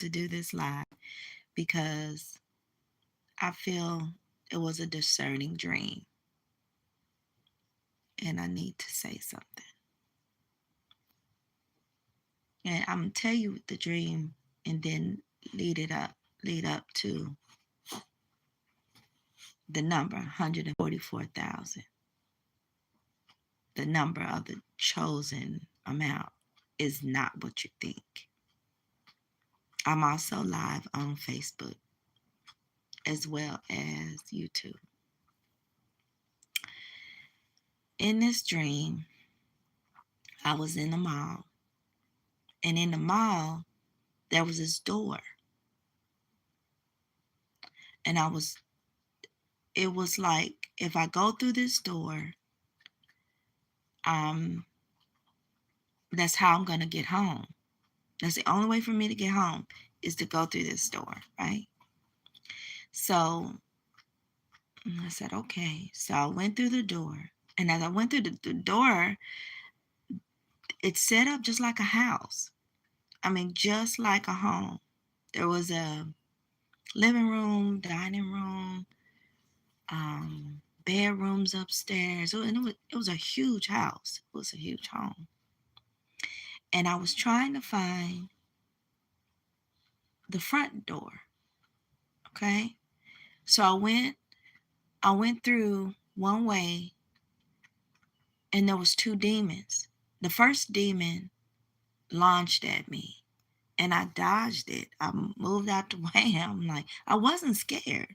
to do this live because I feel it was a discerning dream and I need to say something. And I'm going to tell you the dream and then lead up to the number 144,000. The number of the chosen amount is not what you think. I'm also live on Facebook as well as YouTube. In this dream, I was in the mall, and in the mall, there was this door, and it was like, if I go through this door, um, that's how I'm going to get home. That's the only way for me to get home is to go through this door, right? So I said, okay. So I went through the door. And as I went through the door, it's set up just like a house. I mean, just like a home. There was a living room, dining room, bedrooms upstairs. And it was a huge house. It was a huge home. And I was trying to find the front door. Okay. So I went through one way and there was two demons. The first demon launched at me and I dodged it. I moved out the way. I'm like, I wasn't scared.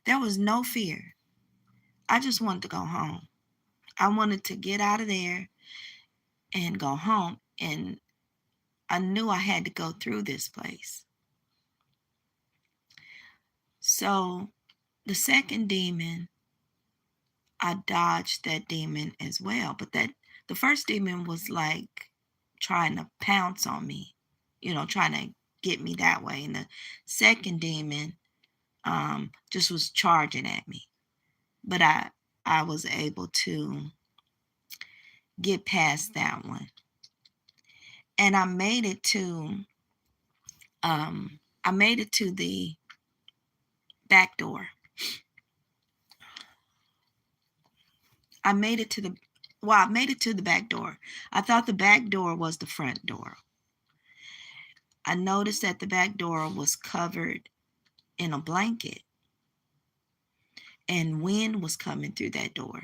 There was no fear. I just wanted to go home. I wanted to get out of there and go home. And I knew I had to go through this place. So the second demon, I dodged that demon as well. But the first demon was like trying to pounce on me, trying to get me that way. And the second demon just was charging at me. But I was able to get past that one. And I made it to the back door. I made it to the back door. I thought the back door was the front door. I noticed that the back door was covered in a blanket and wind was coming through that door.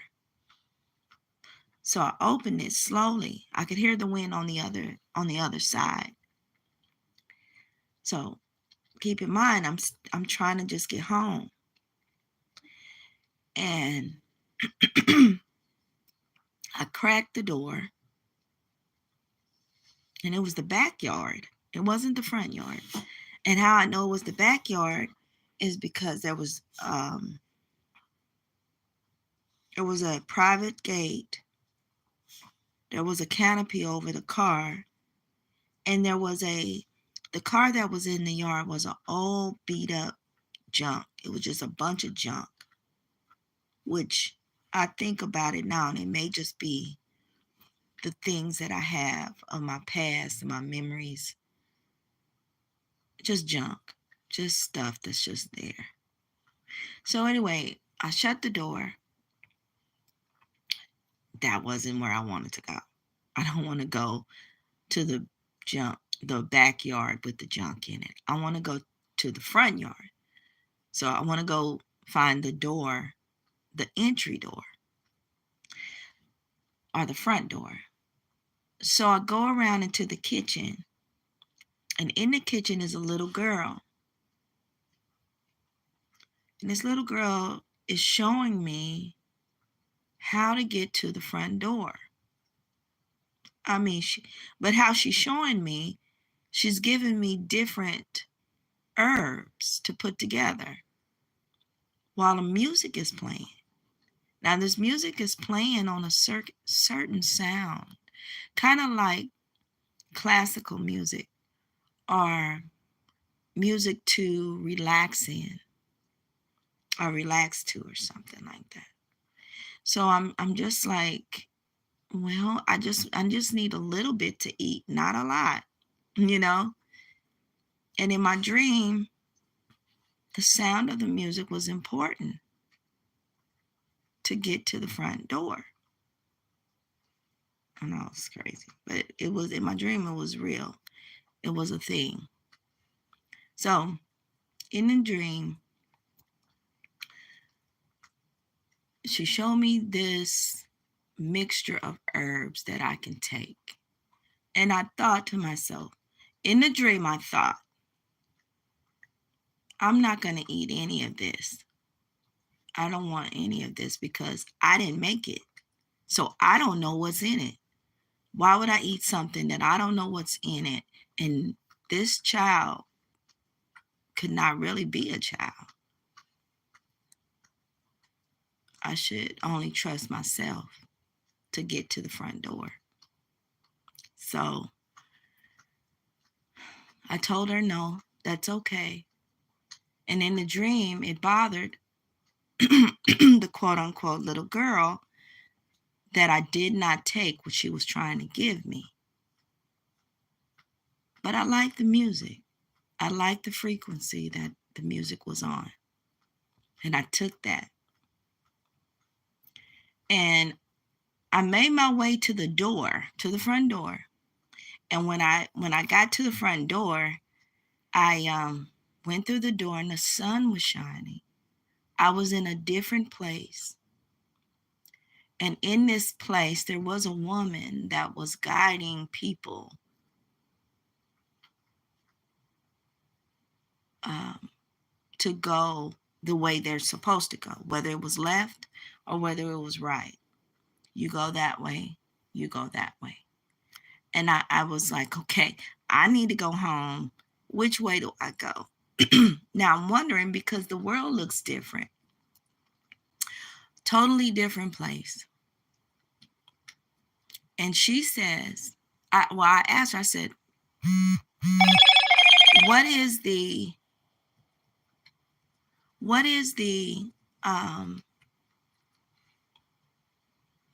So I opened it slowly. I could hear the wind on the other side. So keep in mind, I'm trying to just get home. And I cracked the door. And it was the backyard. It wasn't the front yard. And how I know it was the backyard is because there was a private gate. There was a canopy over the car. And the car that was in the yard was an old beat up junk. It was just a bunch of junk, which I think about it now, and it may just be the things that I have of my past and my memories. Just junk, just stuff that's just there. So anyway, I shut the door. That wasn't where I wanted to go. I don't want to go to the backyard with the junk in it. I want to go to the front yard. So I want to go find the door, the entry door, or the front door. So I go around into the kitchen, and in the kitchen is a little girl. And this little girl is showing me how to get to the front door. But how she's showing me, she's giving me different herbs to put together while the music is playing. Now, this music is playing on a certain sound, kind of like classical music or music to relax in or relax to or something like that. So I'm just like, well, I just need a little bit to eat, not a lot, you know? And in my dream, the sound of the music was important to get to the front door. I know it's crazy, but it was in my dream, it was real. It was a thing. So in the dream, she showed me this mixture of herbs that I can take. And I thought to myself, in the dream, I thought, I'm not going to eat any of this. I don't want any of this because I didn't make it. So I don't know what's in it. Why would I eat something that I don't know what's in it? And this child could not really be a child. I should only trust myself to get to the front door. So I told her, no, that's okay. And in the dream, it bothered the quote unquote little girl that I did not take what she was trying to give me. But I liked the music. I liked the frequency that the music was on. And I took that. And I made my way to the door, to the front door. And when I got to the front door, I went through the door and the sun was shining. I was in a different place. And in this place, there was a woman that was guiding people to go the way they're supposed to go, whether it was left or whether it was right. You go that way, you go that way. And I was like, okay, I need to go home. Which way do I go? Now I'm wondering because the world looks different. Totally different place. And she says, I asked her, I said, what is the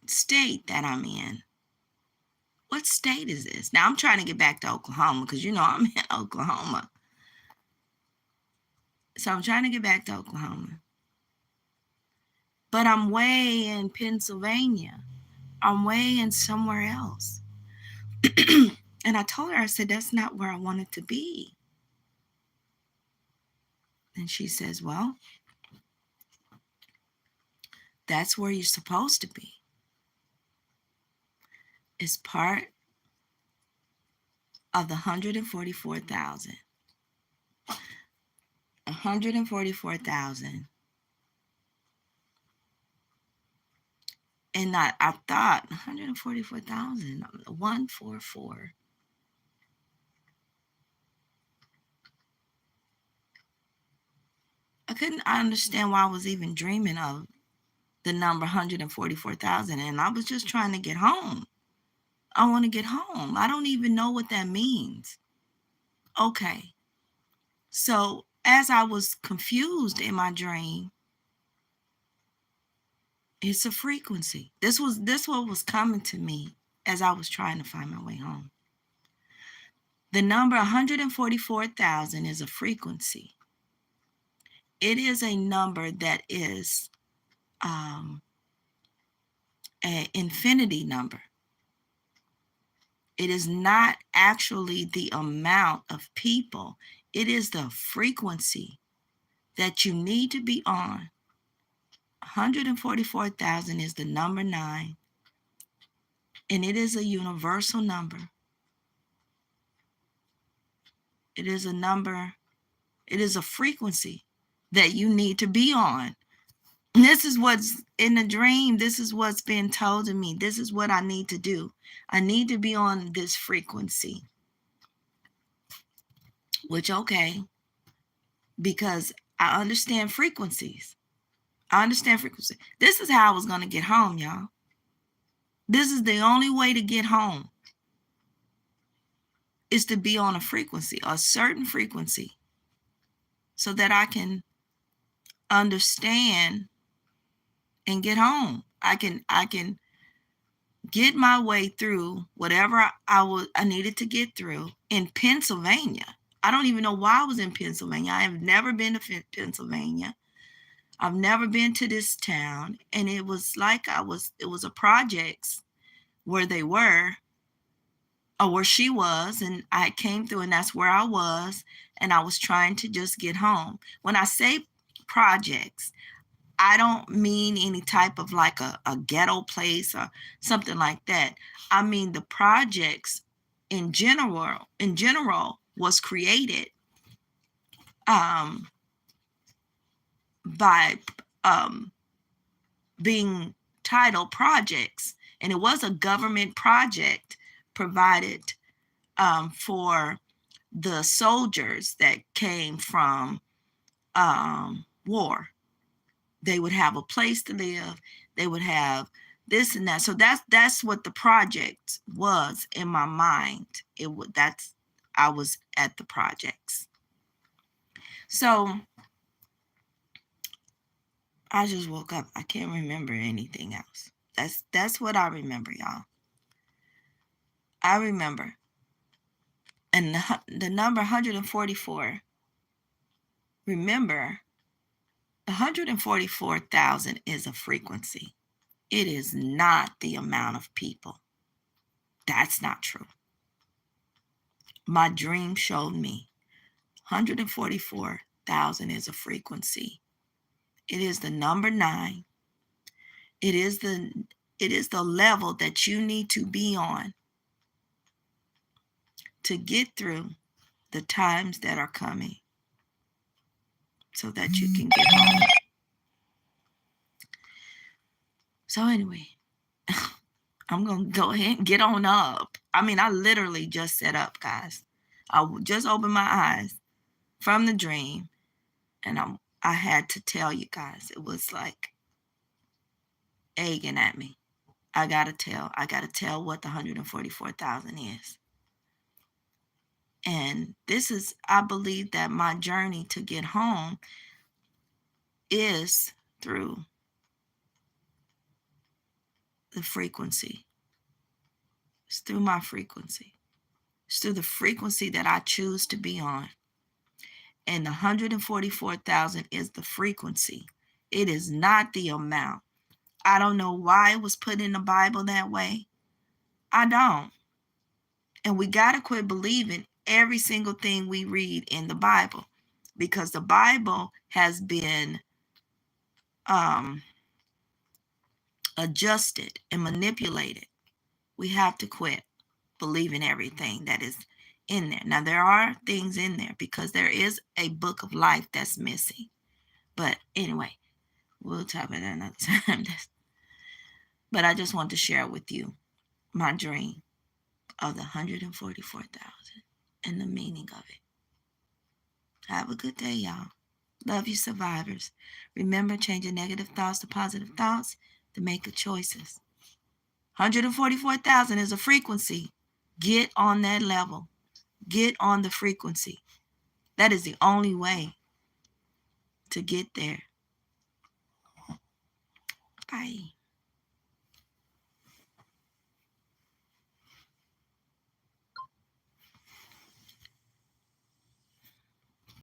state that I'm in? What state is this? Now I'm trying to get back to Oklahoma because I'm in Oklahoma. So I'm trying to get back to Oklahoma. But I'm way in Pennsylvania. I'm way in somewhere else. And I told her, I said, that's not where I wanted to be. And she says, well, that's where you're supposed to be. It's part of the 144,000. 144,000. And I thought 144,000, 144. I couldn't understand why I was even dreaming of the number 144,000. And I was just trying to get home. I want to get home. I don't even know what that means. Okay. So as I was confused in my dream, it's a frequency. This what was coming to me as I was trying to find my way home. The number 144,000 is a frequency. It is a number that is an infinity number. It is not actually the amount of people. It is the frequency that you need to be on. 144,000 is the number 9. And it is a universal number. It is a number. It is a frequency that you need to be on. This is what's in the dream. This is what's been told to me. This is what I need to do. I need to be on this frequency. Which, okay, because I understand frequencies. I understand frequency. This is how I was going to get home, y'all. This is the only way to get home. Is to be on a frequency, a certain frequency, so that I can understand and get home. I can get my way through whatever I needed to get through in Pennsylvania. I don't even know why I was in Pennsylvania. I have never been to Pennsylvania. I've never been to this town. And it was like it was a projects where they were, or where she was, and I came through, and that's where I was, and I was trying to just get home. When I say projects, I don't mean any type of like a ghetto place or something like that. I mean the projects in general was created by being titled projects, and it was a government project provided for the soldiers that came from war. They would have a place to live. They would have this and that. So that's what the project was in my mind. I was at the projects. So I just woke up. I can't remember anything else. That's what I remember, y'all. I remember. And the number 144. Remember, 144,000 is a frequency. It is not the amount of people. That's not true. My dream showed me 144,000 is a frequency. It is the number 9. It is the level that you need to be on to get through the times that are coming so that you can get home. So anyway, I'm going to go ahead and get on up. I mean, I literally just set up, guys. I just opened my eyes from the dream, and I had to tell you guys, it was like egging at me. I got to tell what the 144,000 is. And this is, I believe that my journey to get home is through the frequency. It's through my frequency. It's through the frequency that I choose to be on. And the 144,000 is the frequency. It is not the amount. I don't know why it was put in the Bible that way. I don't. And we got to quit believing every single thing we read in the Bible, because the Bible has been adjusted and manipulated. We have to quit believing everything that is in there. Now, there are things in there because there is a book of life that's missing. But anyway, we'll talk about that another time. But I just want to share with you my dream of the 144,000 and the meaning of it. Have a good day, y'all. Love you, survivors. Remember, change your negative thoughts to positive thoughts to make good choices. 144,000 is a frequency. Get on that level. Get on the frequency. That is the only way to get there. Bye.